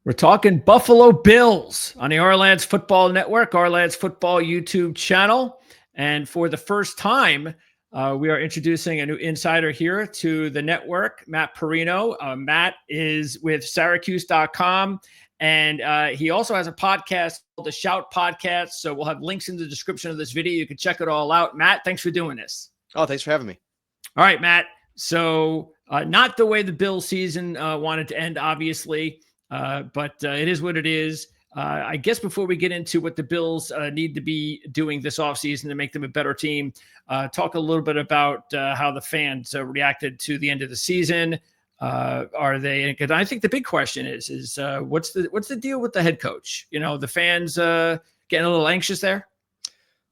We're talking Buffalo Bills on the Our Football Network, Our Football YouTube channel. And for the first time, we are introducing a new insider here to the network, Matt Parrino. Matt is with Syracuse.com, and he also has a podcast called the Shout Podcast. So we'll have links in the description of this video. You can check it all out. Matt, thanks for doing this. Oh, thanks for having me. All right, Matt. So not the way the Bills season wanted to end, obviously. But it is what it is. I guess before we get into what the Bills need to be doing this offseason to make them a better team, talk a little bit about how the fans reacted to the end of the season. Are they? Because I think the big question is what's the deal with the head coach? You know, the fans getting a little anxious there.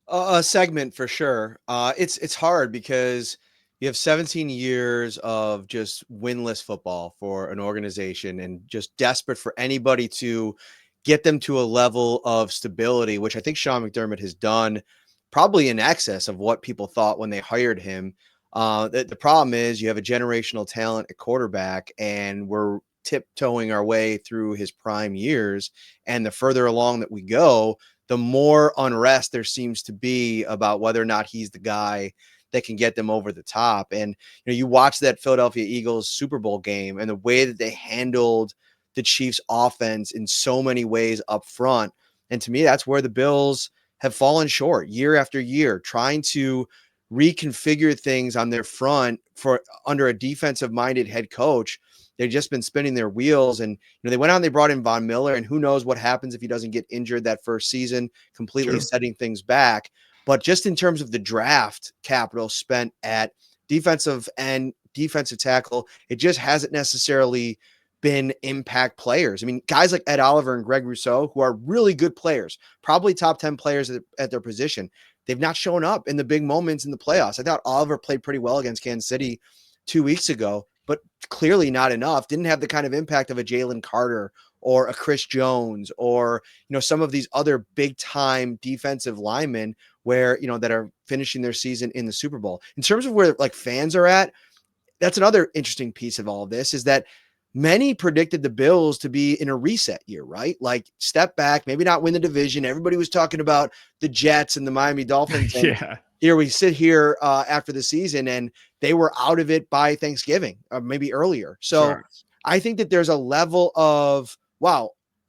A segment for sure. It's hard because you have 17 years of just winless football for an organization and just desperate for anybody to get them to a level of stability, which I think Sean McDermott has done probably in excess of what people thought when they hired him. The problem is you have a generational talent at quarterback, and we're tiptoeing our way through his prime years. And the further along that we go, the more unrest there seems to be about whether or not he's the guy that can get them over the top. And you watch that Philadelphia Eagles Super Bowl game and the way that they handled the Chiefs offense in so many ways up front. And to me, that's where the Bills have fallen short year after year, trying to reconfigure things on their front for under a defensive minded head coach. They've just been spinning their wheels, and they went out and they brought in Von Miller, and who knows what happens if he doesn't get injured that first season, completely setting things back. But just in terms of the draft capital spent at defensive and defensive tackle, it just hasn't necessarily been impact players. I mean, guys like Ed Oliver and Greg Rousseau, who are really good players, probably top 10 players at their position, they've not shown up in the big moments in the playoffs. I thought Oliver played pretty well against Kansas City 2 weeks ago, but clearly not enough. Didn't have the kind of impact of a Jalen Carter or a Chris Jones or, some of these other big time defensive linemen where, that are finishing their season in the Super Bowl. In terms of where like fans are at, that's another interesting piece of all of this is that many predicted the Bills to be in a reset year, right? Like step back, maybe not win the division. Everybody was talking about the Jets and the Miami Dolphins. And here we sit here after the season and they were out of it by Thanksgiving or maybe earlier. So I think that there's a level of,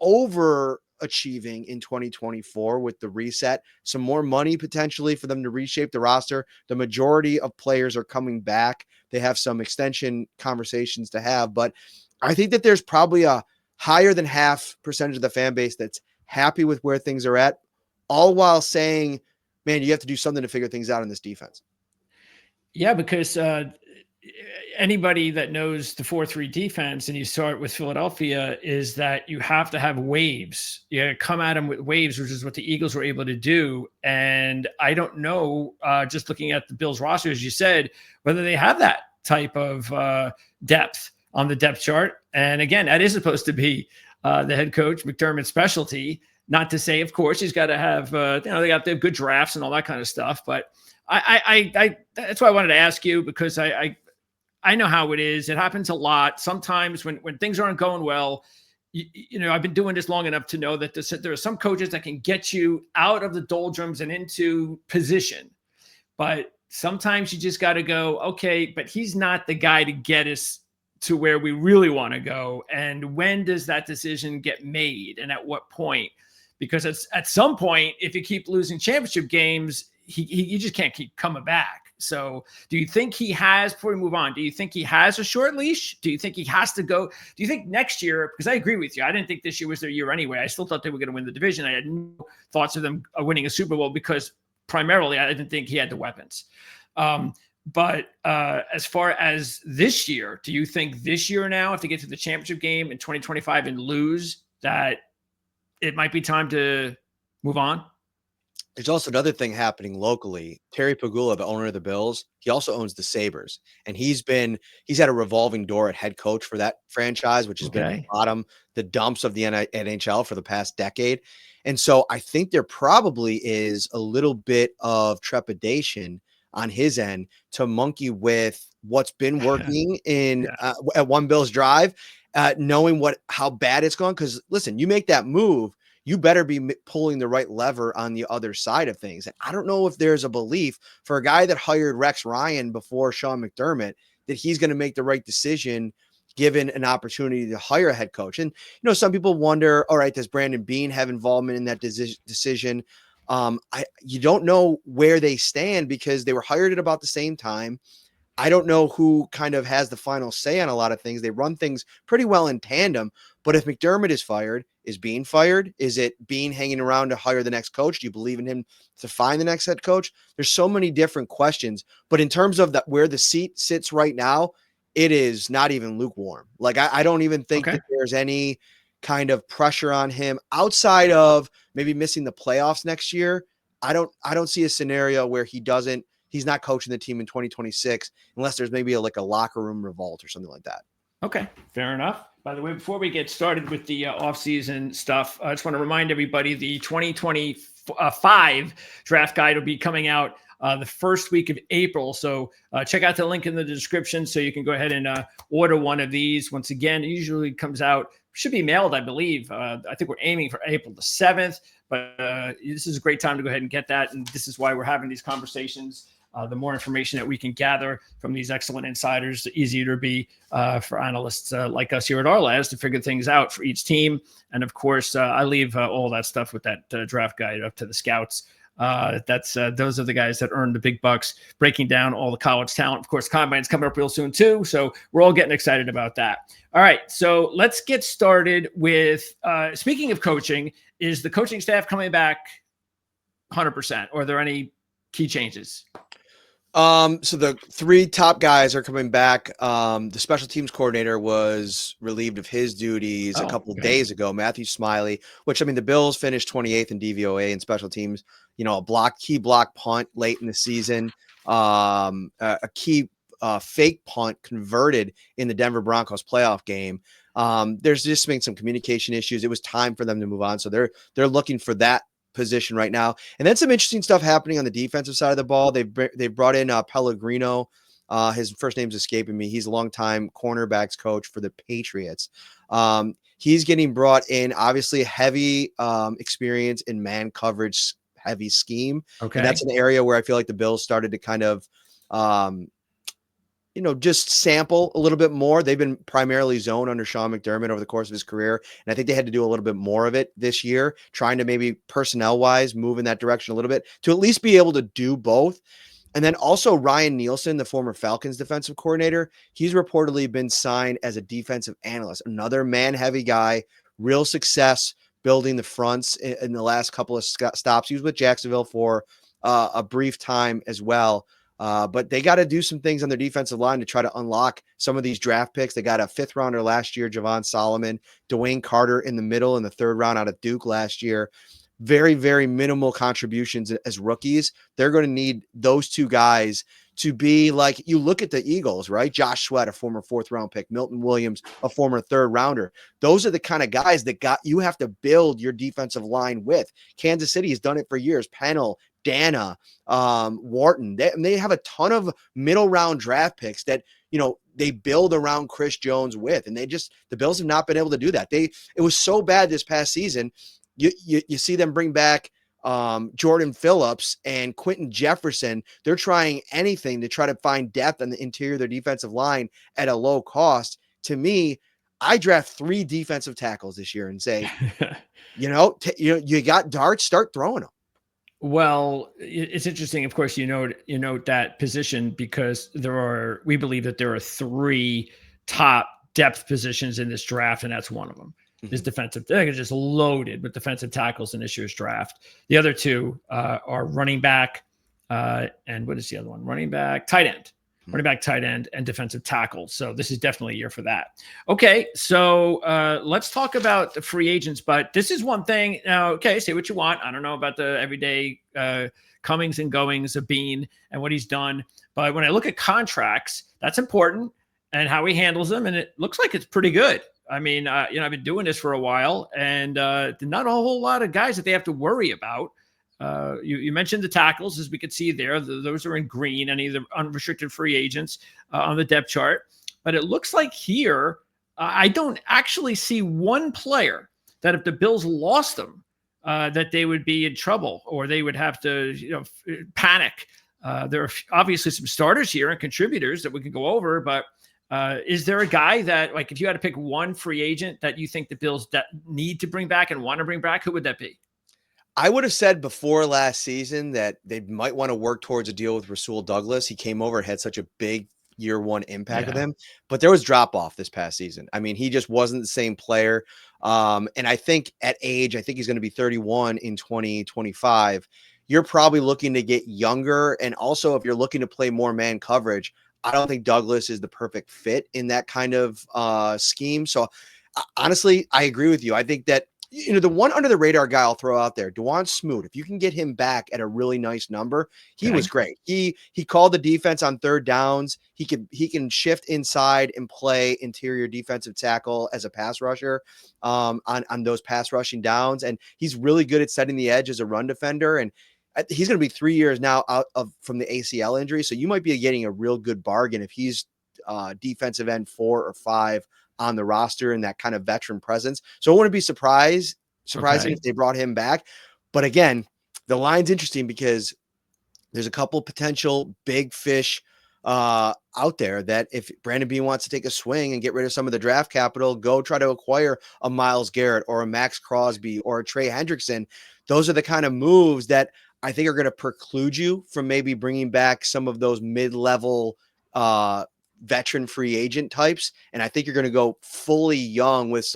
overachieving in 2024 with the reset, some more money potentially for them to reshape the roster. The majority of players are coming back. They have some extension conversations to have, but I think that there's probably a higher than half percentage of the fan base that's happy with where things are at, all while saying, man, you have to do something to figure things out in this defense. Yeah, because anybody that knows the 4-3 defense, and you start with Philadelphia, is that you have to have waves. You got to come at them with waves, which is what the Eagles were able to do. And I don't know, just looking at the Bills roster, as you said, whether they have that type of depth on the depth chart. And again, that is supposed to be the head coach McDermott's specialty. Not to say, of course, he's got to have, they got the good drafts and all that kind of stuff. But I that's why I wanted to ask you, because I know how it is. It happens a lot. Sometimes when things aren't going well, I've been doing this long enough to know that there are some coaches that can get you out of the doldrums and into position. But sometimes you just got to go, okay, but he's not the guy to get us to where we really want to go. And when does that decision get made? And at what point? Because at some point, if you keep losing championship games, you just can't keep coming back. So do you think he has, before we move on, do you think he has a short leash? Do you think he has to go? Do you think next year, because I agree with you, I didn't think this year was their year anyway. I still thought they were going to win the division. I had no thoughts of them winning a Super Bowl because primarily I didn't think he had the weapons. But as far as this year, do you think this year now, if they get to the championship game in 2025 and lose, that it might be time to move on? There's also another thing happening locally. Terry Pagula, the owner of the Bills, he also owns the Sabres. And he's had a revolving door at head coach for that franchise, which has been at the bottom, the dumps of the NHL for the past decade. And so I think there probably is a little bit of trepidation on his end to monkey with what's been working in Yeah. at One Bills Drive, knowing how bad it's gone. Because listen, you make that move, you better be pulling the right lever on the other side of things. And I don't know if there's a belief for a guy that hired Rex Ryan before Sean McDermott that he's going to make the right decision given an opportunity to hire a head coach. And, some people wonder, all right, does Brandon Beane have involvement in that decision? You don't know where they stand because they were hired at about the same time. I don't know who kind of has the final say on a lot of things. They run things pretty well in tandem. But if McDermott is fired, is Beane fired? Is it Beane hanging around to hire the next coach? Do you believe in him to find the next head coach? There's so many different questions. But in terms of where the seat sits right now, it is not even lukewarm. Like I don't even think Okay. that there's any kind of pressure on him outside of maybe missing the playoffs next year. I don't see a scenario where he's not coaching the team in 2026 unless there's maybe a locker room revolt or something like that. Okay, fair enough. By the way, before we get started with the off-season stuff, I just want to remind everybody the 2025 draft guide will be coming out the first week of April. So check out the link in the description so you can go ahead and order one of these. Once again, it usually comes out, should be mailed, I believe. I think we're aiming for April the 7th, but this is a great time to go ahead and get that. And this is why we're having these conversations. The more information that we can gather from these excellent insiders, the easier to be for analysts like us here at our labs to figure things out for each team. And of course, I leave all that stuff with that draft guide up to the scouts. Those are the guys that earn the big bucks, breaking down all the college talent. Of course, Combine's coming up real soon too, so we're all getting excited about that. All right, so let's get started with speaking of coaching. Is the coaching staff coming back 100%, or are there any key changes? So the three top guys are coming back. The special teams coordinator was relieved of his duties a couple of days ago, Matthew Smiley, which, the Bills finished 28th in DVOA in special teams, a key block punt late in the season, a key fake punt converted in the Denver Broncos playoff game. There's just been some communication issues. It was time for them to move on. So they're looking for that position right now. And then some interesting stuff happening on the defensive side of the ball. They brought in Pellegrino. His first name's escaping me. He's a longtime cornerbacks coach for the Patriots. He's getting brought in, obviously heavy experience in man coverage, heavy scheme. Okay. And that's an area where I feel like the Bills started to kind of just sample a little bit more. They've been primarily zone under Sean McDermott over the course of his career. And I think they had to do a little bit more of it this year, trying to maybe personnel wise move in that direction a little bit to at least be able to do both. And then also Ryan Nielsen, the former Falcons defensive coordinator, he's reportedly been signed as a defensive analyst, another man heavy guy, real success building the fronts in the last couple of stops. He was with Jacksonville for a brief time as well. But they got to do some things on their defensive line to try to unlock some of these draft picks. They got a 5th rounder last year, Javon Solomon, Dwayne Carter in the middle in the 3rd round out of Duke last year. Very, very minimal contributions as rookies. They're going to need those two guys to be like, you look at the Eagles, right? Josh Sweat, a former 4th round pick, Milton Williams, a former 3rd rounder. Those are the kind of guys that you have to build your defensive line with. Kansas City has done it for years. Pennell, Dana, Wharton. They have a ton of middle round draft picks that, they build around Chris Jones with, and the Bills have not been able to do that. It was so bad this past season. You see them bring back Jordan Phillips and Quentin Jefferson. They're trying anything to try to find depth on the interior of their defensive line at a low cost. To me, I draft 3 defensive tackles this year and say, you got darts, start throwing them. Well, it's interesting. Of course, you note that position because we believe that there are 3 top depth positions in this draft, and that's one of them. Is defensive. They're just loaded with defensive tackles in this year's draft. The other 2 are running back, and what is the other one? Running back, tight end. Running back, tight end, and defensive tackle. So this is definitely a year for that. Okay, so let's talk about the free agents. But this is one thing. Now, okay, say what you want. I don't know about the everyday comings and goings of Beane and what he's done. But when I look at contracts, that's important and how he handles them. And it looks like it's pretty good. I mean, I've been doing this for a while, and not a whole lot of guys that they have to worry about. You mentioned the tackles, as we could see there. Those are in green, any of the unrestricted free agents on the depth chart. But it looks like here, I don't actually see one player that if the Bills lost them, that they would be in trouble or they would have to, panic. There are obviously some starters here and contributors that we can go over, but is there a guy that, like, if you had to pick one free agent that you think the Bills need to bring back and want to bring back, who would that be? I would have said before last season that they might want to work towards a deal with Rasul Douglas. He came over and had such a big year one impact with him, but there was drop off this past season. I mean, he just wasn't the same player. And I think at age, I think he's going to be 31 in 2025. You're probably looking to get younger. And also, if you're looking to play more man coverage, I don't think Douglas is the perfect fit in that kind of scheme. So honestly, I agree with you. I think that, the one under the radar guy I'll throw out there, Dewan Smoot, if you can get him back at a really nice number, he was great. He called the defense on third downs. He can shift inside and play interior defensive tackle as a pass rusher on those pass rushing downs. And he's really good at setting the edge as a run defender. And he's going to be 3 years now from the ACL injury. So you might be getting a real good bargain if he's defensive end 4 or 5 on the roster and that kind of veteran presence. So I wouldn't be surprising if they brought him back. But again, the line's interesting because there's a couple potential big fish out there that if Brandon Beane wants to take a swing and get rid of some of the draft capital, go try to acquire a Myles Garrett or a Max Crosby or a Trey Hendrickson. Those are the kind of moves that I think are going to preclude you from maybe bringing back some of those mid-level veteran free agent types. And I think you're going to go fully young with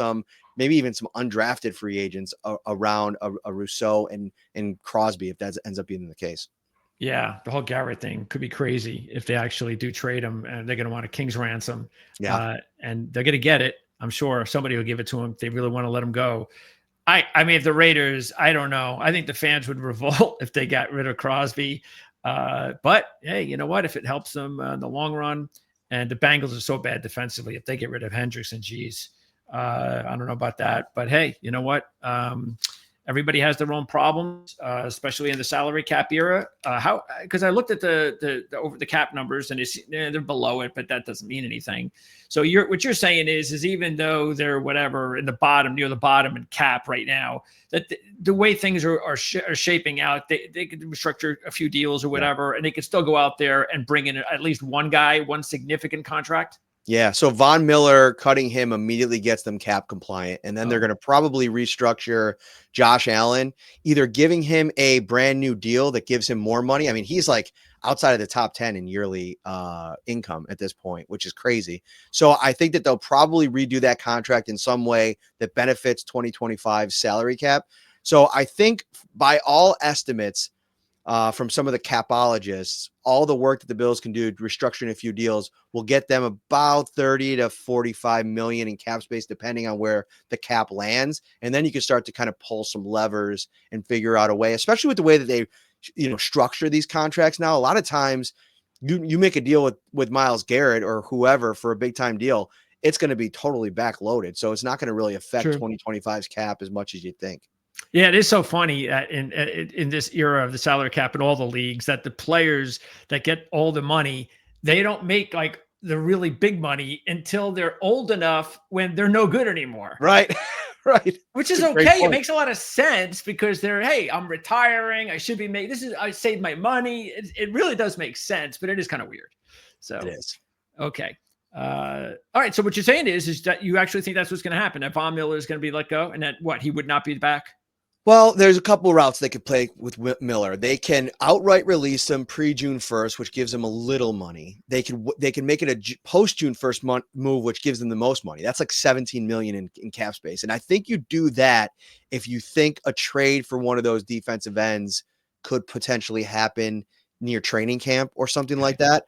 maybe even some undrafted free agents around a Rousseau and Crosby, if that ends up being the case. Yeah, the whole Garrett thing could be crazy if they actually do trade him, and they're going to want a king's ransom. Yeah, and they're going to get it. I'm sure somebody will give it to him if they really want to let him go. I mean, if the Raiders, I don't know. I think the fans would revolt if they got rid of Crosby. But hey, you know what? If it helps them in the long run, and the Bengals are so bad defensively, if they get rid of Hendrickson, geez, I don't know about that. But hey, you know what? Everybody has their own problems, especially in the salary cap era. Because I looked at the over the cap numbers and they're below it, but that doesn't mean anything. So what you're saying is even though they're whatever in the bottom, near the bottom in cap right now, that the way things are shaping out, they could restructure a few deals or whatever, and they could still go out there and bring in at least one guy, one significant contract. Yeah. So Von Miller cutting him immediately gets them cap compliant. And then they're going to probably restructure Josh Allen, either giving him a brand new deal that gives him more money. I mean, he's like outside of the top 10 in yearly income at this point, which is crazy. So I think that they'll probably redo that contract in some way that benefits 2025 salary cap. So I think by all estimates, from some of the capologists, all the work that the Bills can do restructuring a few deals will get them about 30 to 45 million in cap space, depending on where the cap lands. And then you can start to kind of pull some levers and figure out a way, especially with the way that they, structure these contracts now. A lot of times you make a deal with Myles Garrett or whoever for a big time deal, it's going to be totally backloaded. So it's not going to really affect 2025's cap as much as you think. Yeah, it is so funny that in this era of the salary cap in all the leagues that the players that get all the money, they don't make like the really big money until they're old enough when they're no good anymore. Right. Right. Which is okay. It makes a lot of sense because hey, I'm retiring. I should be I saved my money. It really does make sense, but it is kind of weird. So it is. Okay. All right. So what you're saying is that you actually think that's what's going to happen. That Von Miller is going to be let go and that he would not be back. Well, there's a couple routes they could play with Miller. They can outright release him pre-June 1st, which gives them a little money. They can make it a post-June 1st move, which gives them the most money. That's like 17 million in cap space. And I think you do that if you think a trade for one of those defensive ends could potentially happen near training camp or something like that.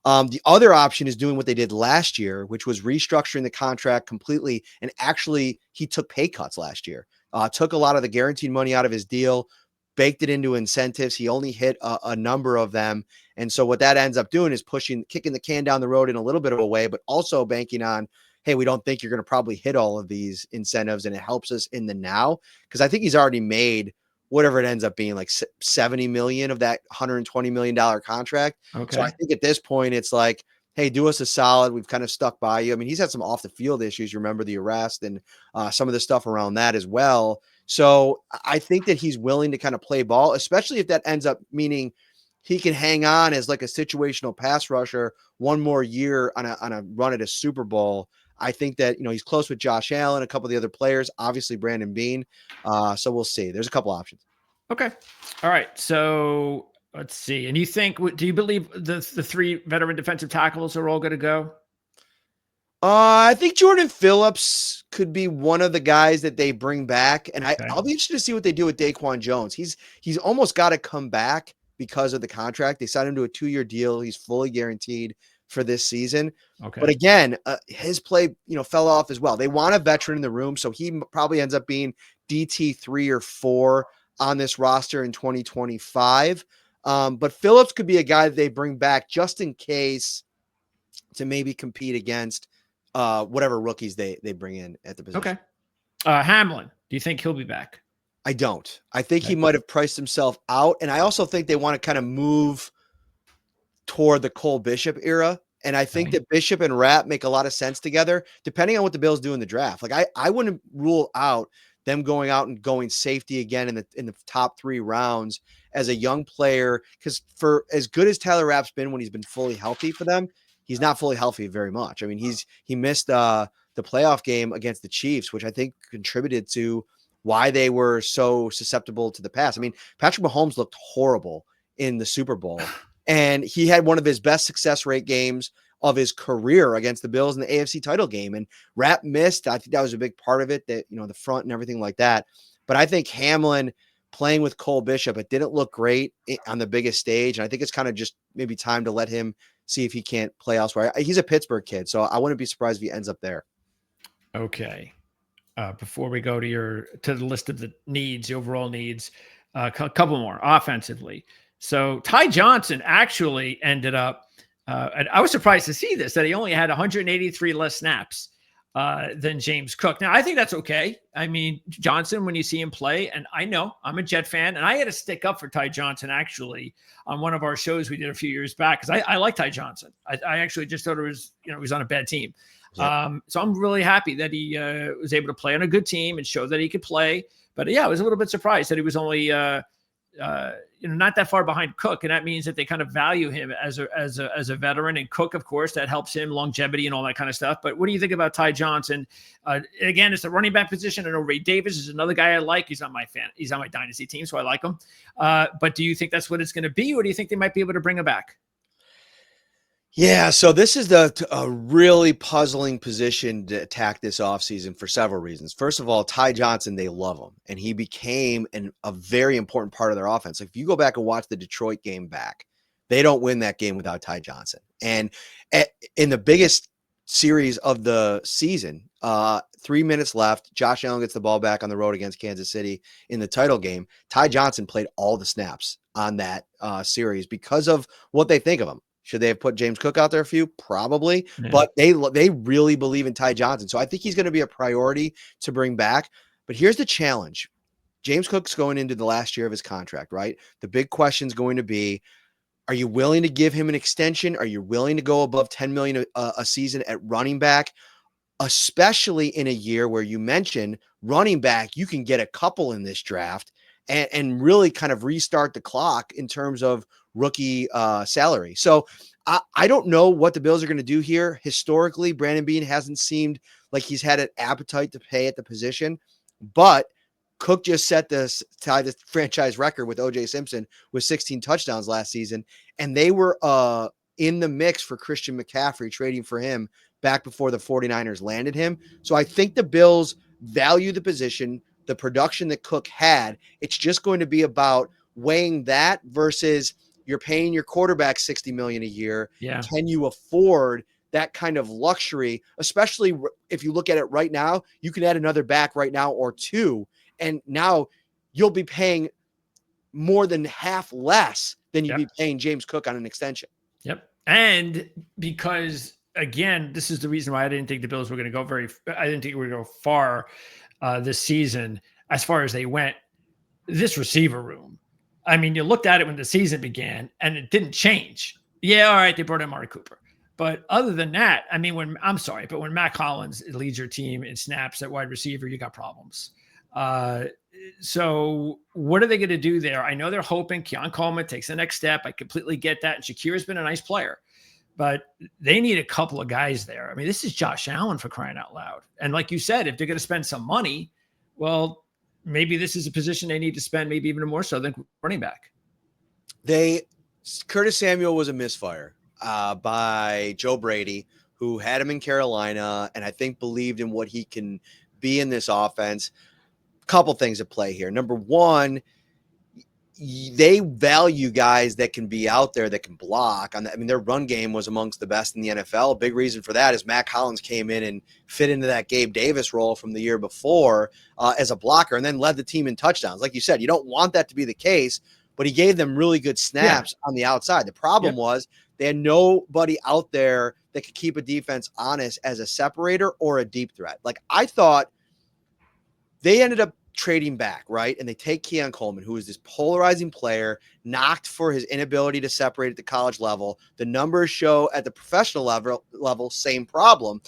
The other option is doing what they did last year, which was restructuring the contract completely. And actually, he took pay cuts last year. Took a lot of the guaranteed money out of his deal, baked it into incentives. He only hit a number of them. And so what that ends up doing is kicking the can down the road in a little bit of a way, but also banking on, hey, we don't think you're going to probably hit all of these incentives, and it helps us in the now. Because I think he's already made whatever it ends up being, like 70 million of that $120 million contract. So I Okay. think at this point, it's like, hey, do us a solid. We've kind of stuck by you. I mean, he's had some off the field issues. You remember the arrest and some of the stuff around that as well. So I think that he's willing to kind of play ball, especially if that ends up meaning he can hang on as like a situational pass rusher one more year on a run at a Super Bowl. I think that, he's close with Josh Allen, a couple of the other players, obviously Brandon Bean. So we'll see. There's a couple options. Okay. All right. So let's see. And you think, do you believe the three veteran defensive tackles are all going to go? I think Jordan Phillips could be one of the guys that they bring back, and Okay. I'll be interested to see what they do with Daquan Jones. He's almost got to come back because of the contract. They signed him to a 2-year deal. He's fully guaranteed for this season. But Okay. again, his play, fell off as well. They want a veteran in the room, so he probably ends up being DT 3 or 4 on this roster in 2025. But Phillips could be a guy that they bring back just in case to maybe compete against whatever rookies they bring in at the position. Okay. Hamlin, do you think he'll be back? I don't. I think he Okay. might have priced himself out. And I also think they want to kind of move toward the Cole Bishop era. And I think Okay. that Bishop and Rapp make a lot of sense together, depending on what the Bills do in the draft. Like I wouldn't rule out them going out and going safety again in the top 3 rounds as a young player. Because for as good as Tyler Rapp's been when he's been fully healthy for them, he's not fully healthy very much. I mean, he missed the playoff game against the Chiefs, which I think contributed to why they were so susceptible to the pass. I mean, Patrick Mahomes looked horrible in the Super Bowl. And he had one of his best success rate games of his career against the Bills in the AFC title game. And Rapp missed. I think that was a big part of it, that, the front and everything like that. But I think Hamlin playing with Cole Bishop, it didn't look great on the biggest stage. And I think it's kind of just maybe time to let him see if he can't play elsewhere. He's a Pittsburgh kid, so I wouldn't be surprised if he ends up there. Okay. Before we go to the list of the needs, the overall needs, a couple more offensively. So Ty Johnson actually ended up, and I was surprised to see this, that he only had 183 less snaps than James Cook. Now, I think that's okay. I mean, Johnson, when you see him play, and I know I'm a Jet fan, and I had to stick up for Ty Johnson actually on one of our shows we did a few years back, because I like Ty Johnson. I actually just thought it was, he was on a bad team. Yep. So I'm really happy that he was able to play on a good team and show that he could play. But yeah, I was a little bit surprised that he was only not that far behind Cook, and that means that they kind of value him as a veteran. And Cook, of course, that helps him longevity and all that kind of stuff. But what do you think about Ty Johnson? Again, it's a running back position. I know Ray Davis is another guy I like. He's on my dynasty team, so I like him. But do you think that's what it's going to be, or do you think they might be able to bring him back? Yeah, so this is a really puzzling position to attack this offseason for several reasons. First of all, Ty Johnson, they love him, and he became a very important part of their offense. Like, if you go back and watch the Detroit game back, they don't win that game without Ty Johnson. And in the biggest series of the season, 3 minutes left, Josh Allen gets the ball back on the road against Kansas City in the title game. Ty Johnson played all the snaps on that series because of what they think of him. Should they have put James Cook out there a few? Probably, Yeah. but they really believe in Ty Johnson. So I think he's going to be a priority to bring back. But here's the challenge. James Cook's going into the last year of his contract, right? The big question is going to be, are you willing to give him an extension? Are you willing to go above $10 million a season at running back? Especially in a year where you mentioned running back, you can get a couple in this draft and really kind of restart the clock in terms of rookie salary. So I don't know what the Bills are going to do here. Historically, Brandon Bean hasn't seemed like he's had an appetite to pay at the position, but Cook just tied the franchise record with OJ Simpson with 16 touchdowns last season. And they were in the mix for Christian McCaffrey, trading for him back before the 49ers landed him. So I think the Bills value the position, the production that Cook had. It's just going to be about weighing that versus you're paying your quarterback $60 million a year. Yeah. Can you afford that kind of luxury? Especially if you look at it right now, you can add another back right now or two, and now you'll be paying more than half less than you'd be paying James Cook on an extension. Yep. And because, again, this is the reason why I didn't think the Bills were going to go I didn't think we were going to go far this season as far as they went. this receiver room. I mean, you looked at it when the season began and it didn't change. Yeah, all right, they brought in Amari Cooper. But other than that, I mean, when Matt Collins leads your team in snaps at wide receiver, you got problems. So what are they going to do there? I know they're hoping Keon Coleman takes the next step. I completely get that. And Shakira's been a nice player, but they need a couple of guys there. I mean, this is Josh Allen, for crying out loud. And like you said, if they're going to spend some money, well, maybe this is a position they need to spend, maybe even more so than running back. Curtis Samuel was a misfire by Joe Brady, who had him in Carolina, and I think believed in what he can be in this offense. Couple things at play here. Number one, they value guys that can be out there that can block. I mean, their run game was amongst the best in the NFL. A big reason for that is Matt Collins came in and fit into that Gabe Davis role from the year before as a blocker, and then led the team in touchdowns. Like you said, you don't want that to be the case, but he gave them really good snaps on the outside. The problem was they had nobody out there that could keep a defense honest as a separator or a deep threat. Like, I thought they ended up trading back, right? And they take Keon Coleman, who is this polarizing player, knocked for his inability to separate at the college level. The numbers show at the professional level, same problem.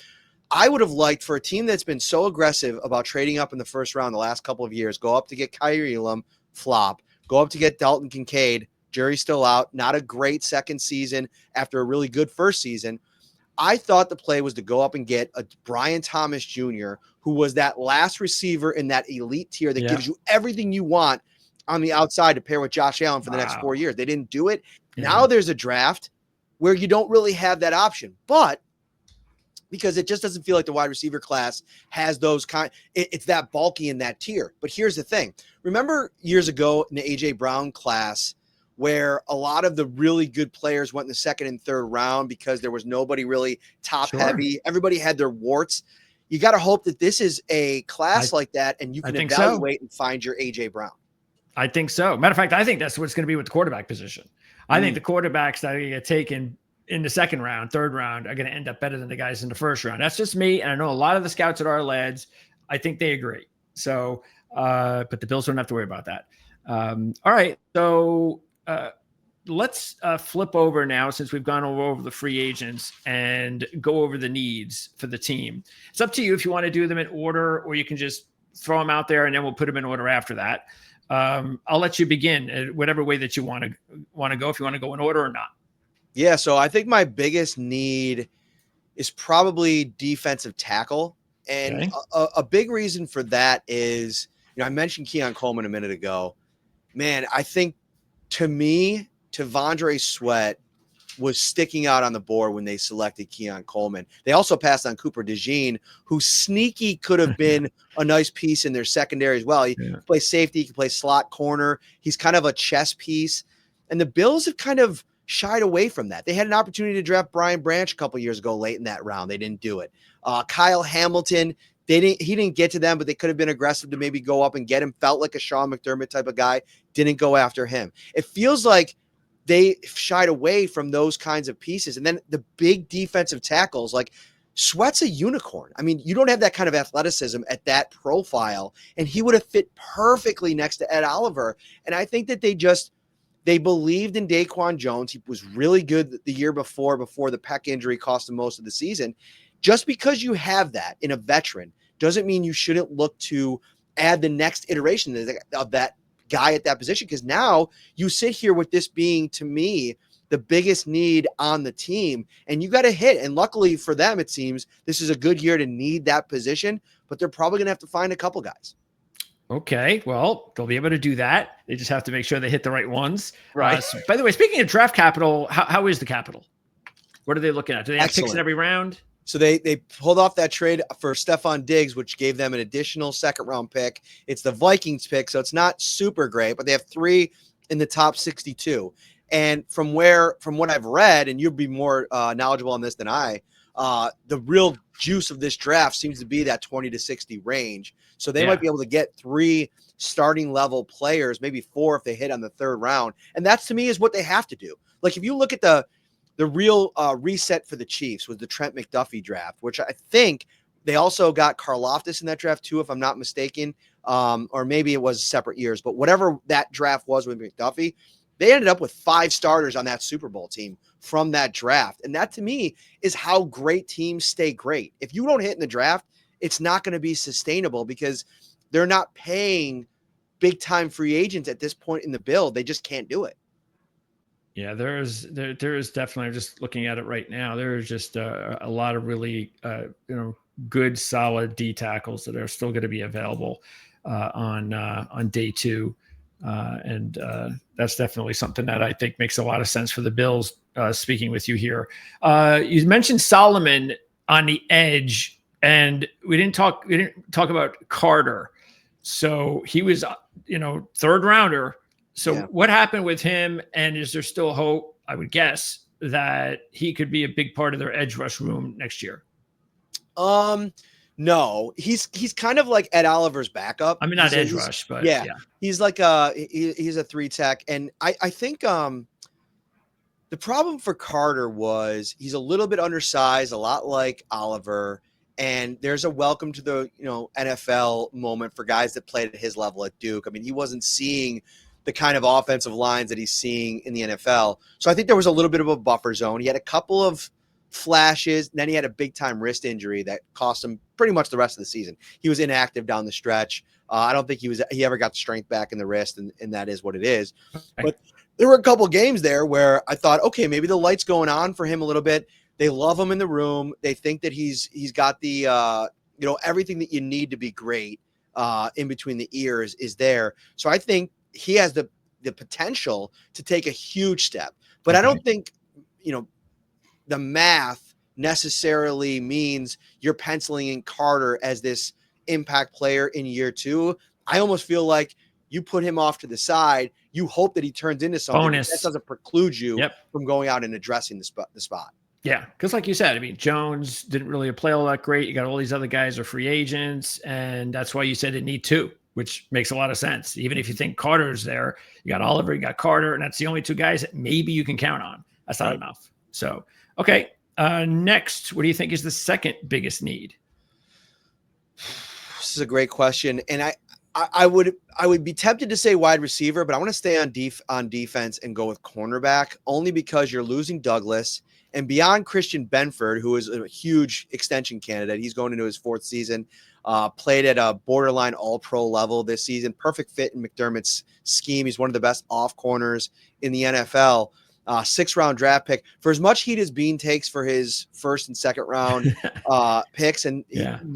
I would have liked for a team that's been so aggressive about trading up in the first round the last couple of years, go up to get Kyrie Elam, flop, go up to get Dalton Kincaid, jury's still out, not a great second season after a really good first season. I thought the play was to go up and get a Brian Thomas Jr., who was that last receiver in that elite tier that gives you everything you want on the outside to pair with Josh Allen for the next 4 years. They didn't do it. Now there's a draft where you don't really have that option, but because it just doesn't feel like the wide receiver class has those it's that bulky in that tier. But here's the thing. Remember years ago in the A.J. Brown class, where a lot of the really good players went in the second and third round because there was nobody really top heavy. Everybody had their warts. You got to hope that this is a class like that, and you can evaluate and find your A.J. Brown. I think so. Matter of fact, I think that's what it's going to be with the quarterback position. I think the quarterbacks that are going to get taken in the second round, third round, are going to end up better than the guys in the first round. That's just me. And I know a lot of the scouts at our lads, I think they agree. So, but the Bills don't have to worry about that. All right. So, let's flip over now, since we've gone over the free agents, and go over the needs for the team. It's up to you if you want to do them in order, or you can just throw them out there and then we'll put them in order after that. I'll let you begin whatever way that you want to go, if you want to go in order or not. Yeah. So I think my biggest need is probably defensive tackle. And a big reason for that is, I mentioned Keon Coleman a minute ago. Man, I think, to me, T'Vondre Sweat was sticking out on the board when they selected Keon Coleman. They also passed on Cooper DeJean, who sneaky could have been a nice piece in their secondary as well. He can play safety, he can play slot corner. He's kind of a chess piece. And the Bills have kind of shied away from that. They had an opportunity to draft Brian Branch a couple years ago late in that round. They didn't do it. Kyle Hamilton, he didn't get to them, but they could have been aggressive to maybe go up and get him. Felt like a Sean McDermott type of guy. Didn't go after him. It feels like they shied away from those kinds of pieces. And then the big defensive tackles, like Sweat's a unicorn. I mean, you don't have that kind of athleticism at that profile, and he would have fit perfectly next to Ed Oliver. And I think that they believed in Daquan Jones. He was really good the year before the pec injury cost him most of the season. Just because you have that in a veteran doesn't mean you shouldn't look to add the next iteration of that guy at that position, because now you sit here with this being, to me, the biggest need on the team, and you got to hit. And luckily for them, it seems this is a good year to need that position, but they're probably going to have to find a couple guys. Okay, well, they'll be able to do that. They just have to make sure they hit the right ones. Right. By the way, speaking of draft capital, how is the capital? What are they looking at? Do they have picks in every round? So they pulled off that trade for Stephon Diggs, which gave them an additional second-round pick. It's the Vikings pick, so it's not super great, but they have 3 in the top 62. And from what I've read, and you'll be more knowledgeable on this than I, the real juice of this draft seems to be that 20 to 60 range. So they might be able to get 3 starting level players, maybe 4 if they hit on the third round. And that's, to me, is what they have to do. Like, if you look at the real reset for the Chiefs was the Trent McDuffie draft, which I think They also got Karlaftis in that draft too, if I'm not mistaken. Or maybe it was separate years, but whatever that draft was with McDuffie, they ended up with 5 starters on that Super Bowl team from that draft. And that to me is how great teams stay great. If you don't hit in the draft, it's not going to be sustainable because they're not paying big time free agents at this point in the build. They just can't do it. Yeah, there is definitely. I'm just looking at it right now. There is just a lot of really good solid D tackles that are still going to be available on day 2, and that's definitely something that I think makes a lot of sense for the Bills. Speaking with you here, you mentioned Solomon on the edge, and we didn't talk about Carter. So he was, 3rd rounder. So Yeah. what happened with him? And is there still hope, I would guess, that he could be a big part of their edge rush room next year? No, he's kind of like Ed Oliver's backup. I mean, not edge rush, but yeah, yeah. he's like he's a 3 tech. And I think the problem for Carter was he's a little bit undersized, a lot like Oliver. And there's a welcome to the NFL moment for guys that played at his level at Duke. I mean, he wasn't seeing the kind of offensive lines that he's seeing in the NFL. So I think there was a little bit of a buffer zone. He had a couple of flashes, and then he had a big time wrist injury that cost him pretty much the rest of the season. He was inactive down the stretch. I don't think he ever got strength back in the wrist, and that is what it is. But there were a couple games there where I thought, okay, maybe the light's going on for him a little bit. They love him in the room. They think that he's got the everything that you need to be great in between the ears is there. So I think he has the potential to take a huge step. But I don't think the math necessarily means you're penciling in Carter as this impact player in year 2. I almost feel like you put him off to the side. You hope that he turns into something. Bonus. That doesn't preclude you from going out and addressing the spot. Yeah, because like you said, I mean, Jones didn't really play all that great. You got all these other guys are free agents, and that's why you said they need 2, which makes a lot of sense. Even if you think Carter's there, you got Oliver, you got Carter, and that's the only 2 guys that maybe you can count on. That's not enough. So, okay. Next, what do you think is the second biggest need? This is a great question, and I would be tempted to say wide receiver, but I want to stay on defense and go with cornerback, only because you're losing Douglas. And beyond Christian Benford, who is a huge extension candidate, he's going into his 4th season, played at a borderline all-pro level this season, perfect fit in McDermott's scheme. He's one of the best off corners in the NFL. 6th-round draft pick. For as much heat as Bean takes for his 1st and 2nd round picks, and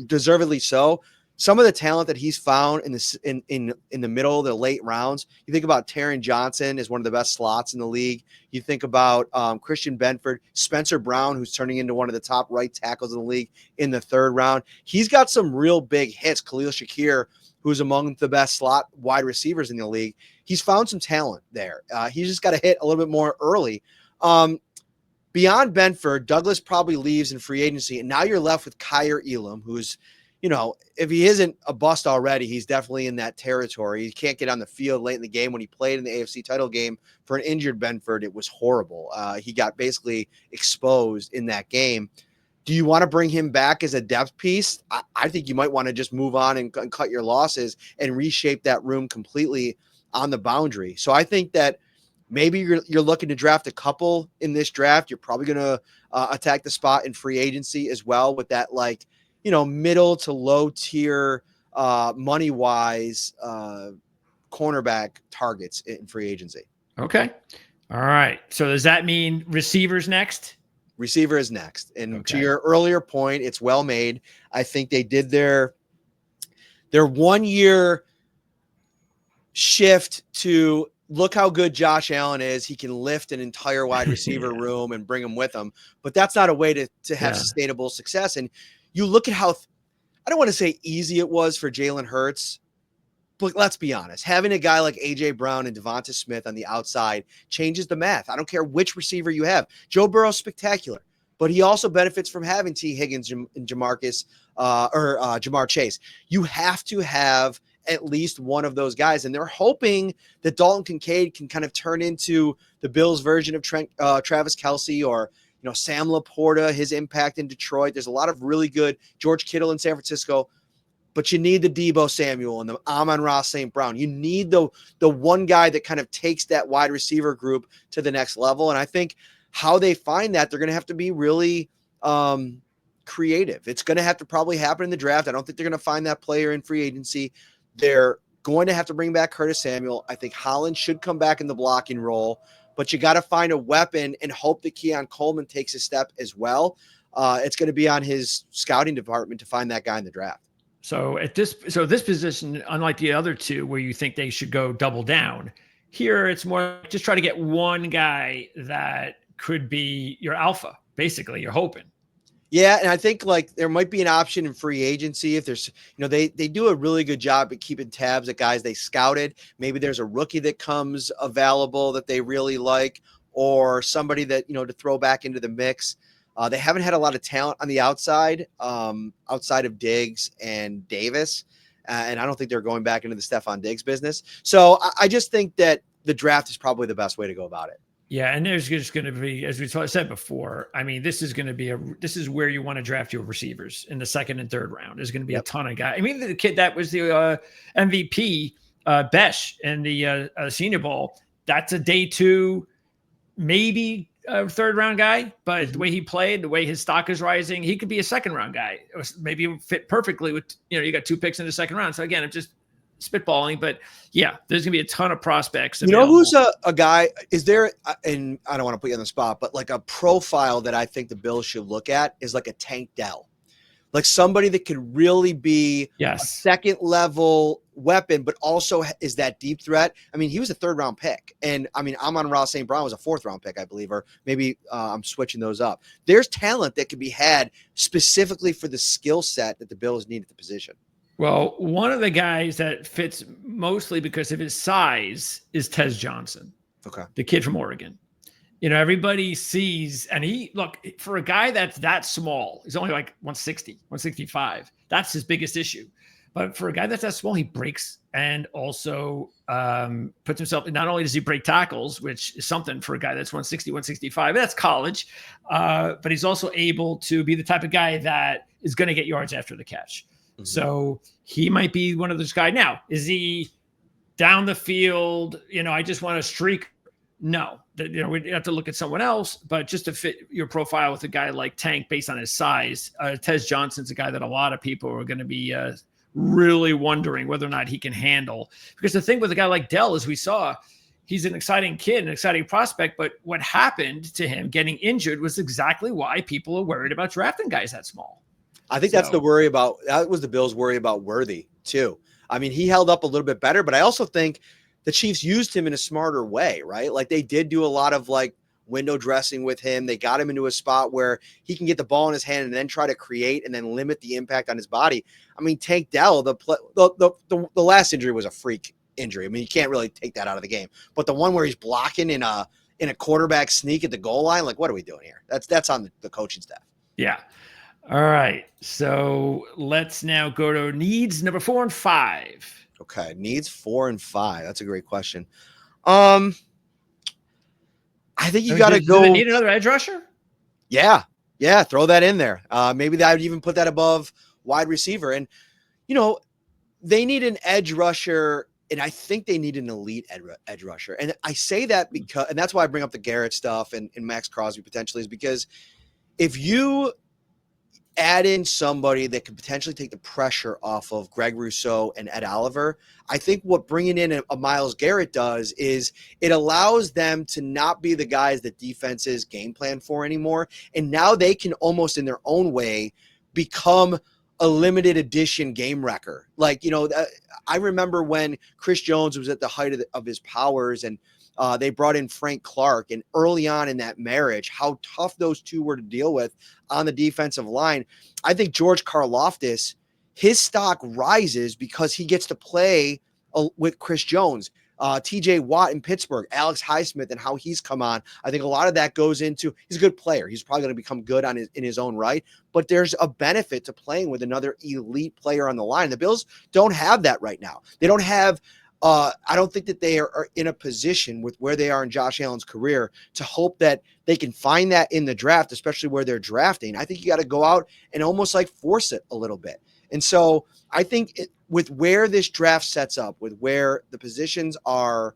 deservedly so, some of the talent that he's found in the middle, the late rounds. You think about Taron Johnson is one of the best slots in the league. You think about Christian Benford, Spencer Brown, who's turning into one of the top right tackles in the league in the 3rd round. He's got some real big hits. Khalil Shakir, who's among the best slot wide receivers in the league. He's found some talent there. He's just got to hit a little bit more early. Beyond Benford, Douglas probably leaves in free agency, and now you're left with Kyer Elam, who's, if he isn't a bust already, he's definitely in that territory. He can't get on the field late in the game. When he played in the AFC title game for an injured Benford, it was horrible. He got basically exposed in that game. Do you want to bring him back as a depth piece? I think you might want to just move on and cut your losses and reshape that room completely on the boundary. So I think that maybe you're looking to draft a couple in this draft. You're probably going to attack the spot in free agency as well with that, middle to low tier money wise cornerback targets in free agency. Okay. All right. So does that mean receivers next? Receiver is next. And to your earlier point, it's well made. I think they did their 1 year shift to look how good Josh Allen is. He can lift an entire wide receiver room and bring them with him. But that's not a way to have sustainable success. And you look at how, I don't want to say easy it was for Jalen Hurts, but let's be honest. Having a guy like A.J. Brown and Devonta Smith on the outside changes the math. I don't care which receiver you have. Joe Burrow's spectacular, but he also benefits from having T. Higgins and Jamar Chase. You have to have at least one of those guys, and they're hoping that Dalton Kincaid can kind of turn into the Bills' version of Travis Kelce, or Sam Laporta, his impact in Detroit. There's a lot of really good George Kittle in San Francisco. But you need the Deebo Samuel and the Amon-Ra St. Brown. You need the one guy that kind of takes that wide receiver group to the next level. And I think how they find that, they're going to have to be really creative. It's going to have to probably happen in the draft. I don't think they're going to find that player in free agency. They're going to have to bring back Curtis Samuel. I think Holland should come back in the blocking role, but you got to find a weapon and hope that Keon Coleman takes a step as well. It's going to be on his scouting department to find that guy in the draft. So this position, unlike the other two where you think they should go double down, here it's more just try to get one guy that could be your alpha. Basically, you're hoping. Yeah, and I think there might be an option in free agency if there's, they do a really good job at keeping tabs at guys they scouted. Maybe there's a rookie that comes available that they really like, or somebody that, to throw back into the mix. They haven't had a lot of talent on the outside of Diggs and Davis. And I don't think they're going back into the Stephon Diggs business. So I just think that the draft is probably the best way to go about it. Yeah, and there's just going to be, as we said before, I mean, this is going to be this is where you want to draft your receivers in the second and third round. There's going to be a ton of guys. I mean, the kid that was the MVP, Besh, in the Senior Bowl, that's a day two, maybe a third round guy, but the way he played, the way his stock is rising, he could be a second round guy. Or maybe fit perfectly with, you got 2 picks in the second round. So again, I'm just spitballing, but yeah, there's gonna be a ton of prospects available. Who's a guy, is there, and I don't want to put you on the spot, but like a profile that I think the Bills should look at is like a Tank Dell, like somebody that could really be a second level weapon, but also is that deep threat. I mean, he was a third round pick, and I mean, Amon-Ra St. Brown was a fourth round pick, I believe, or maybe I'm switching those up. There's talent that could be had specifically for the skill set that the Bills need at the position. Well, one of the guys that fits mostly because of his size is Tez Johnson. Okay. The kid from Oregon. Everybody sees, and look, for a guy that's that small, he's only like 160, 165. That's his biggest issue. But for a guy that's that small, he breaks and also puts himself, not only does he break tackles, which is something for a guy that's 160, 165, that's college, but he's also able to be the type of guy that is going to get yards after the catch. Mm-hmm. So he might be one of those guys. Now, is he down the field? I just want to streak. No, we have to look at someone else, but just to fit your profile with a guy like Tank based on his size, Tez Johnson's a guy that a lot of people are going to be really wondering whether or not he can handle. Because the thing with a guy like Dell, as we saw, he's an exciting kid, an exciting prospect, but what happened to him getting injured was exactly why people are worried about drafting guys that small. I think that was the Bills' worry about Worthy too. I mean, he held up a little bit better, but I also think the Chiefs used him in a smarter way, right? Like they did do a lot of window dressing with him. They got him into a spot where he can get the ball in his hand and then try to create and then limit the impact on his body. I mean, Tank Dell, the last injury was a freak injury. I mean, you can't really take that out of the game. But the one where he's blocking in a quarterback sneak at the goal line, what are we doing here? That's on the coaching staff. Yeah. All right. So let's now go to needs number 4 and 5. Okay. Needs 4 and 5. That's a great question. I think you got to go. Do they need another edge rusher? Yeah. Yeah. Throw that in there. Maybe I would even put that above wide receiver. And, they need an edge rusher, and I think they need an elite edge rusher. And I say that because, and that's why I bring up the Garrett stuff and Max Crosby potentially, is because if you add in somebody that could potentially take the pressure off of Greg Rousseau and Ed Oliver, I think what bringing in a Myles Garrett does is it allows them to not be the guys that defenses game plan for anymore. And now they can almost in their own way become a limited edition game wrecker. I remember when Chris Jones was at the height of his powers and they brought in Frank Clark, and early on in that marriage, how tough those two were to deal with on the defensive line. I think George Karlaftis, his stock rises because he gets to play with Chris Jones, TJ Watt in Pittsburgh, Alex Highsmith, and how he's come on. I think a lot of that goes into, he's a good player. He's probably going to become good in his own right, but there's a benefit to playing with another elite player on the line. The Bills don't have that right now. They don't have I don't think that they are in a position with where they are in Josh Allen's career to hope that they can find that in the draft, especially where they're drafting. I think you got to go out and almost like force it a little bit. And so I think with where this draft sets up, with where the positions are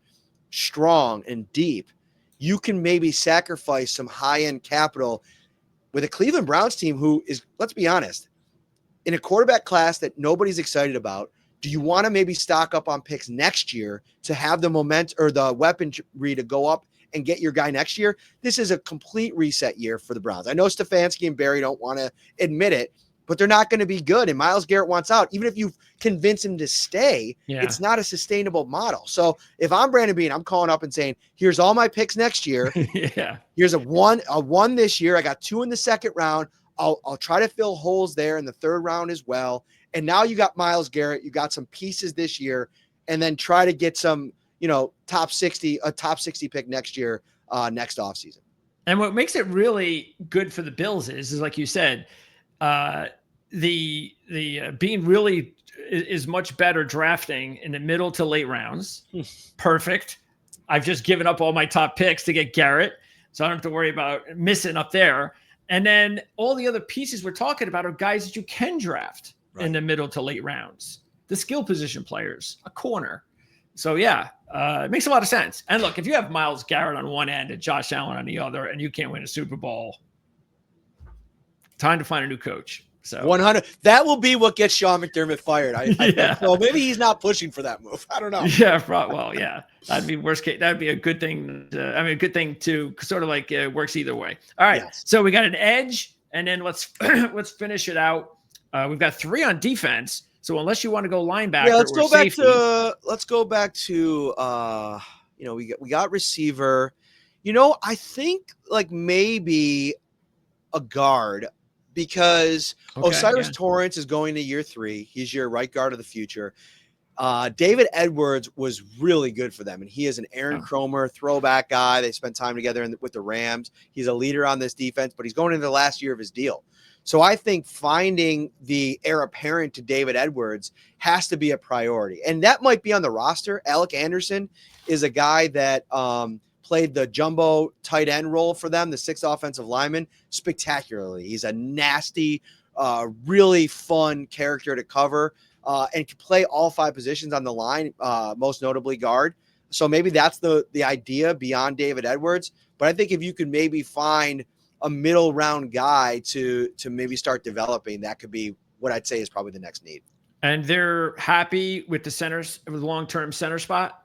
strong and deep, you can maybe sacrifice some high-end capital with a Cleveland Browns team who is, let's be honest, in a quarterback class that nobody's excited about. Do you want to maybe stock up on picks next year to have the momentum or the weaponry to go up and get your guy next year? This is a complete reset year for the Browns. I know Stefanski and Barry don't want to admit it, but they're not going to be good. And Myles Garrett wants out. Even if you convince him to stay, it's not a sustainable model. So if I'm Brandon Beane, I'm calling up and saying, here's all my picks next year. Here's a one this year. I got 2 in the second round. I'll try to fill holes there in the third round as well. And now you got Myles Garrett. You got some pieces this year, and then try to get some, top 60 pick next year, next offseason. And what makes it really good for the Bills is like you said, the being really is much better drafting in the middle to late rounds. Perfect. I've just given up all my top picks to get Garrett, so I don't have to worry about missing up there. And then all the other pieces we're talking about are guys that you can draft in the middle to late rounds, the skill position players, a corner. So it makes a lot of sense. And look, if you have Myles Garrett on one end and Josh Allen on the other, and you can't win a Super Bowl, time to find a new coach. So 100. That will be what gets Sean McDermott fired. I think so. Maybe he's not pushing for that move. I don't know. That'd be worst case. That'd be a good thing. A good thing to sort of like works either way. All right. Yes. So we got an edge, and then let's finish it out. We've got 3 on defense. So unless you want to go linebacker, let's go back to we got receiver. I think like maybe a guard, because Osiris Torrance is going to year 3. He's your right guard of the future. David Edwards was really good for them, and he is an Aaron Cromer throwback guy. They spent time together with the Rams. He's a leader on this defense, but he's going into the last year of his deal. So I think finding the heir apparent to David Edwards has to be a priority, and that might be on the roster. Alec Anderson is a guy that played the jumbo tight end role for them, the 6th offensive lineman, spectacularly. He's a nasty, really fun character to cover, and can play all 5 positions on the line, most notably guard. So maybe that's the idea beyond David Edwards. But I think if you could maybe find a middle round guy to maybe start developing, that could be what I'd say is probably the next need. And they're happy with the centers, with the long-term center spot?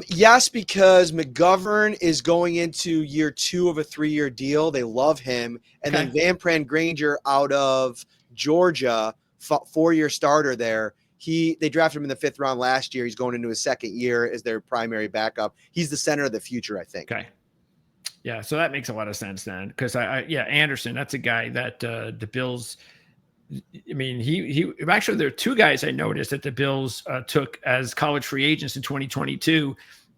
Yes, because McGovern is going into year 2 of a 3-year deal. They love him. And then Van Pran Granger out of Georgia, 4-year starter there. They drafted him in the 5th round last year. He's going into his 2nd year as their primary backup. He's the center of the future, I think. Okay. Yeah, so that makes a lot of sense then, because Anderson, that's a guy that the Bills. I mean, he actually, there are 2 guys I noticed that the Bills took as college free agents in 2022,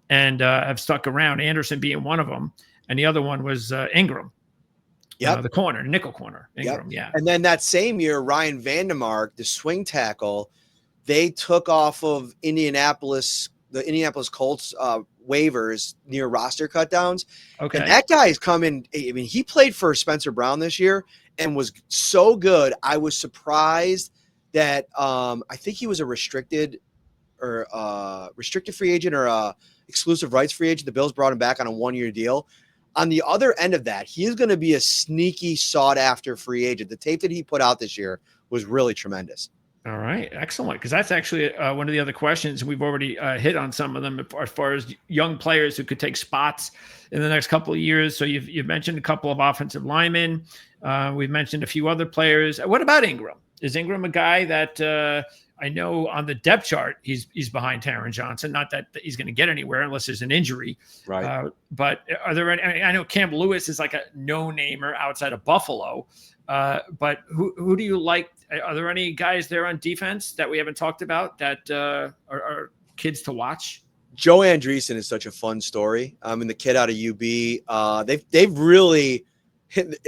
and have stuck around. Anderson being one of them, and the other one was Ingram. Yeah, the corner, nickel corner, Ingram. Yep. Yeah, and then that same year, Ryan Vandermark, the swing tackle, they took off of the Indianapolis Colts waivers near roster cutdowns. Okay. And that guy is coming. I mean, he played for Spencer Brown this year and was so good. I was surprised that I think he was a restricted free agent or a exclusive rights free agent. The Bills brought him back on a 1-year deal. On the other end of that, he is going to be a sneaky sought after free agent. The tape that he put out this year was really tremendous. All right. Excellent. Because that's actually one of the other questions. We've already hit on some of them as far as young players who could take spots in the next couple of years. So you've mentioned a couple of offensive linemen. We've mentioned a few other players. What about Ingram? Is Ingram a guy that I know on the depth chart, he's behind Taron Johnson? Not that he's going to get anywhere unless there's an injury. Right. But are there any? I know Cam Lewis is like a no-namer outside of Buffalo. But who do you like? Are there any guys there on defense that we haven't talked about that are kids to watch? Joe Andreessen is such a fun story. And the kid out of UB, they've really hit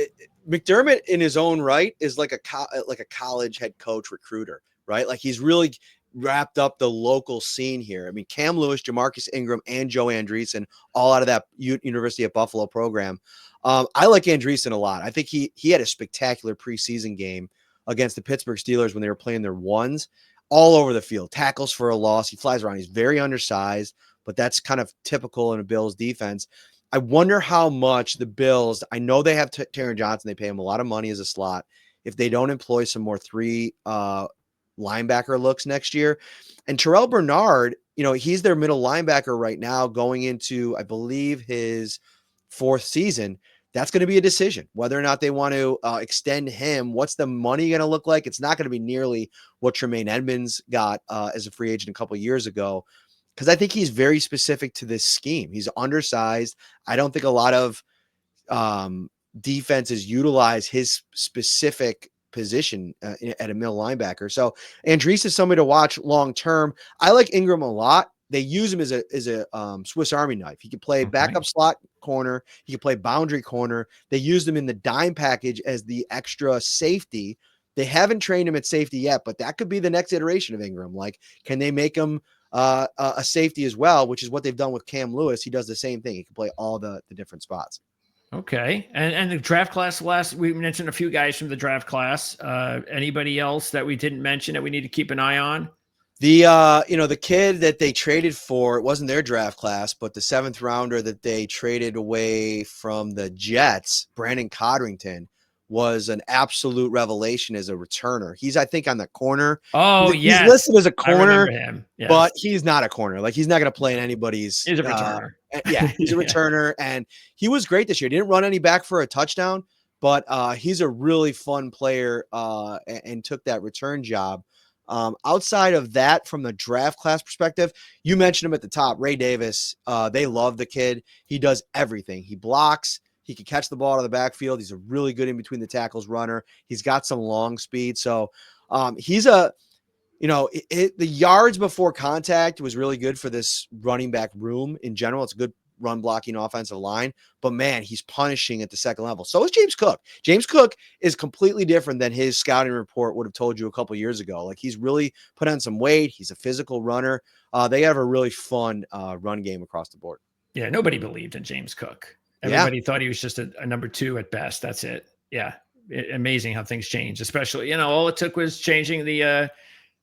McDermott in his own right is like a college head coach recruiter, right? Like he's really wrapped up the local scene here. I mean, Cam Lewis, Jamarcus Ingram, and Joe Andreessen, all out of that University of Buffalo program. I like Andreessen a lot. I think he had a spectacular preseason game against the Pittsburgh Steelers when they were playing their ones all over the field. Tackles for a loss. He flies around. He's very undersized, but that's kind of typical in a Bills defense. I wonder how much the Bills, I know they have Taron Johnson. They pay him a lot of money as a slot. If they don't employ some more three linebacker looks next year. And Terrell Bernard, he's their middle linebacker right now going into, I believe, his fourth season. That's going to be a decision whether or not they want to extend him. What's the money going to look like? It's not going to be nearly what Tremaine Edmonds got as a free agent a couple of years ago, because I think he's very specific to this scheme. He's undersized. I don't think a lot of defenses utilize his specific position at a middle linebacker. So Andrees is somebody to watch long term. I like Ingram a lot. They use him as a Swiss Army knife. He can play backup slot corner. He can play boundary corner. They used him in the dime package as the extra safety. They haven't trained him at safety yet, but that could be the next iteration of Ingram. Like, can they make him a safety as well, which is what they've done with Cam Lewis. He does the same thing. He can play all the different spots. Okay. And the draft class we mentioned a few guys from the draft class. Anybody else that we didn't mention that we need to keep an eye on? The kid that they traded for, it wasn't their draft class, but the 7th rounder that they traded away from the Jets, Brandon Codrington, was an absolute revelation as a returner. He's, I think, on the corner. Oh, he's listed as a corner, him. Yes. But he's not a corner. Like, he's not going to play in anybody's. He's a returner. He's a returner, and he was great this year. He didn't run any back for a touchdown, but he's a really fun player and took that return job. Outside of that, from the draft class perspective, you mentioned him at the top, Ray Davis. They love the kid. He does everything. He blocks. He can catch the ball out of the backfield. He's a really good in between the tackles runner. He's got some long speed. So he's the yards before contact was really good for this running back room in general. It's a good run blocking offensive line, but man, he's punishing at the second level. So is James Cook. James Cook is completely different than his scouting report would have told you a couple years ago. Like, he's really put on some weight. He's a physical runner. They have a really fun run game across the board. Yeah. Nobody believed in James Cook. Everybody thought he was just a number 2 at best. That's it. Yeah. Amazing how things change, especially, all it took was changing the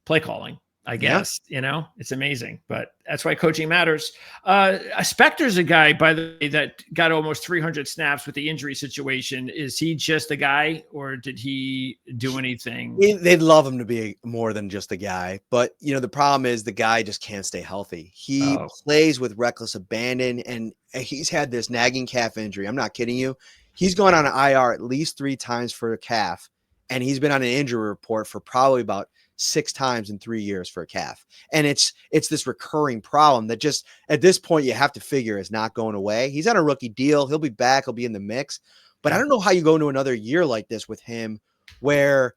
play calling. I guess, it's amazing, but that's why coaching matters. Spector's a guy, by the way, that got almost 300 snaps with the injury situation. Is he just a guy, or did he do anything? They'd love him to be more than just a guy, but the problem is the guy just can't stay healthy. He plays with reckless abandon, and he's had this nagging calf injury. I'm not kidding you. He's gone on an IR at least 3 times for a calf, and he's been on an injury report for probably about 6 times in 3 years for a calf. And it's this recurring problem that just at this point you have to figure is not going away. He's on a rookie deal. He'll be back. He'll be in the mix. But I don't know how you go into another year like this with him where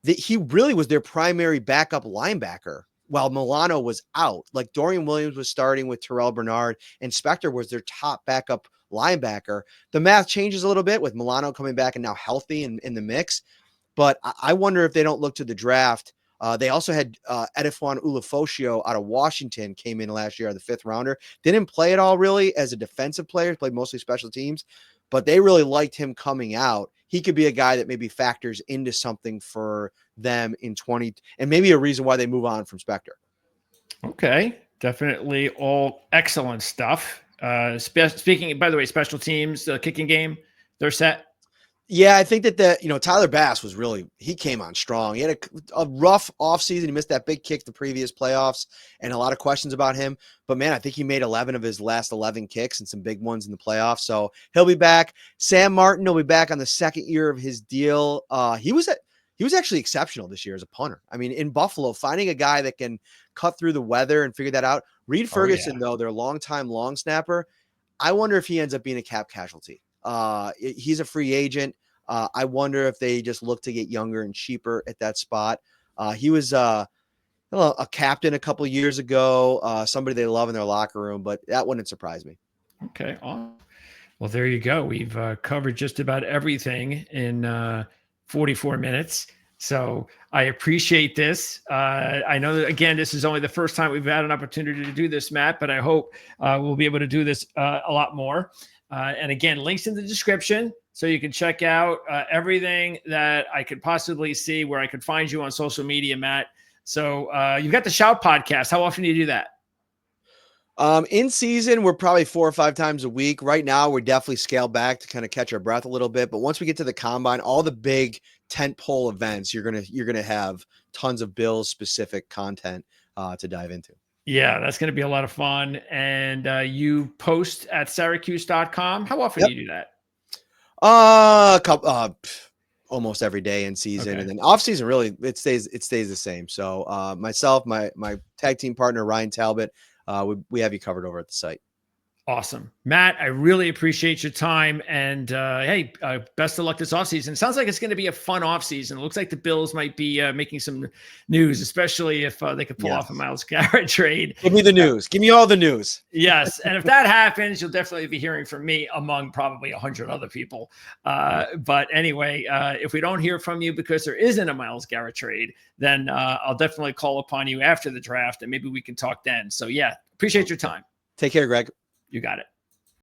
he really was their primary backup linebacker while Milano was out. Like, Dorian Williams was starting with Terrell Bernard, and Spector was their top backup linebacker. The math changes a little bit with Milano coming back and now healthy and in the mix. But I wonder if they don't look to the draft. They also had Edifwan Ulofoshio out of Washington, came in last year, the 5th rounder. Didn't play at all really as a defensive player, played mostly special teams, but they really liked him coming out. He could be a guy that maybe factors into something for them in 20, and maybe a reason why they move on from Spector. Okay, definitely all excellent stuff. Speaking, by the way, special teams, the kicking game, they're set. Yeah, I think that Tyler Bass was he came on strong. He had a rough offseason. He missed that big kick the previous playoffs and a lot of questions about him. But, man, I think he made 11 of his last 11 kicks and some big ones in the playoffs. So he'll be back. Sam Martin will be back on the 2nd year of his deal. He was actually exceptional this year as a punter. I mean, in Buffalo, finding a guy that can cut through the weather and figure that out. Reed Ferguson, though, their longtime long snapper, I wonder if he ends up being a cap casualty. He's a free agent. I wonder if they just look to get younger and cheaper at that spot. He was a captain a couple of years ago, somebody they love in their locker room, but that wouldn't surprise me. Okay. Awesome. Well, there you go. We've covered just about everything in 44 minutes. So I appreciate this. I know that, again, this is only the first time we've had an opportunity to do this, Matt, but I hope we'll be able to do this a lot more. And again, links in the description so you can check out everything that I could possibly see, where I could find you on social media, Matt. So you've got the Shout podcast. How often do you do that? In season, we're probably 4 or 5 times a week. Right now, we're definitely scaled back to kind of catch our breath a little bit. But once we get to the combine, all the big tentpole events, you're gonna have tons of Bills specific content to dive into. Yeah, that's going to be a lot of fun. And you post at Syracuse.com. How often Yep. do you do that? Almost every day in season, Okay. and then off season, really it stays the same. So myself, my tag team partner Ryan Talbot, we have you covered over at the site. Awesome. Matt, I really appreciate your time. And hey, best of luck this offseason. Sounds like it's going to be a fun offseason. It looks like the Bills might be making some news, especially if they could pull off a Myles Garrett trade. Give me the news. Give me all the news. Yes. And if that happens, you'll definitely be hearing from me among probably 100 other people. But anyway, if we don't hear from you because there isn't a Myles Garrett trade, then I'll definitely call upon you after the draft and maybe we can talk then. So yeah, appreciate your time. Take care, Greg. You got it.